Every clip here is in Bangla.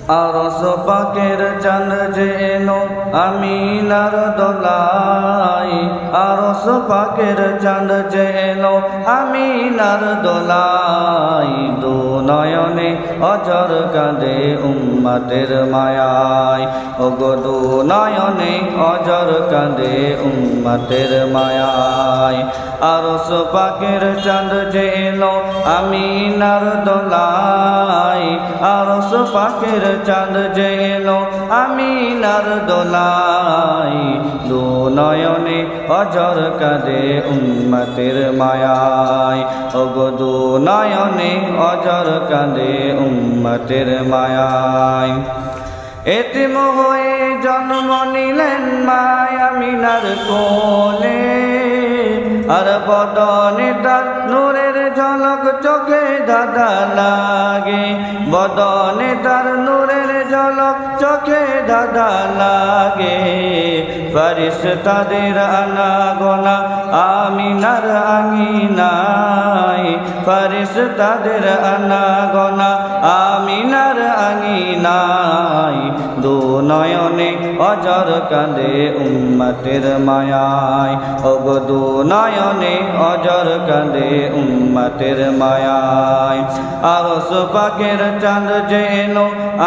আরশ পাকের চাঁদ যেন আমিনার দোলায়, আরশ পাকের চাঁদ যেন আমিনার দোলায়। দু নয়নে অঝর কাঁদে উম্মতের মায়ায়, ওগো দু নয়নে অঝর কাঁদে উম্মতের মায়ায়। আরশ পাকের চাঁদ যেন আমিনার দোলায়, আরশ পাকের চাঁদ যেন আমিনার দোলায়। দু নয়নে অঝর কাঁদে উম্মতের মায়ায়, ওগো দু নয়নে অঝর কাঁদে উম্মতের মায়ায়। এতিম হয়ে জন্ম নিলেন মা আমিনার কোলে, আর বদনে তার নূরের ঝলক চোখে দাদা লাগে, বদনে তার নূরের ঝলক চোখে দাদা লাগে। ফেরেশতাদের আনাগোনা আমিনার আঙিনায়, ফেরেশতাদের আনাগোনা আমিনার আঙিনায়। দু নয়নে অঝর কাঁদে উম্মতের মায়ায়, ওগো দু নয়নে অঝর কাঁদে উম্মতের মায়ায়। আরশ পাকের চাঁদ যেন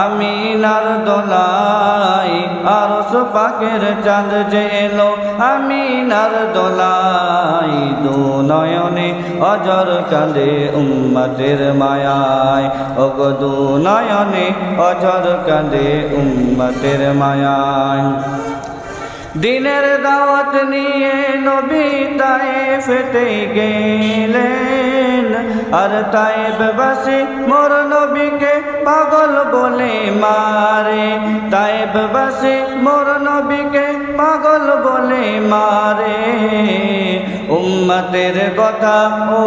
আমিনার দোলায়, আরশ পাকের চাঁদ যেন আমিনার দোলায়। দু নয়নে অঝর কাঁদে উম্মতের মায়ায়, ওগো দু নয়নে অঝর কাঁদে উম্মতের মায়ায়। দিনের দাওয়াত নিয়ে নবী তায়েফেতে গেলেন, আর তায়েফবাসী মোর নবীকে পাগল বলে মারে, তায়েফবাসী মোর নবীকে পাগল বলে মারে। উম্মতের কথা ও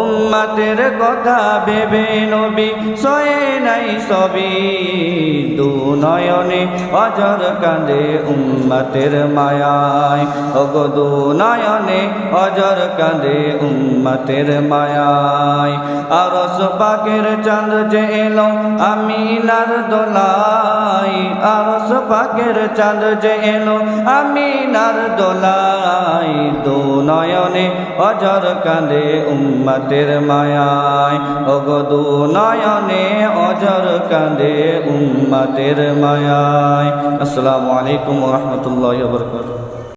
উম্মতের কথা ভেবে নবী সয়ে নাই সবই। দু নয়নে অঝর কাঁদে উম্মতের মায়ায়, ওগো দু নয়নে অঝর কাঁদে উম্মতের মায়ায়। আরশ পাকের চাঁদ যেন আমিনার দোলায়, আরশ পাকের চাঁদ যেন আমিনার দোলায়। দু নয়নে অঝর কাঁদে উম্মতের মায়ায়, ওগো দু নয়নে অঝর কাঁদে উম্মতের মায়ায়। আসসালামু আলাইকুম ওয়া রাহমাতুল্লাহি ওয়া বারাকাতুহু।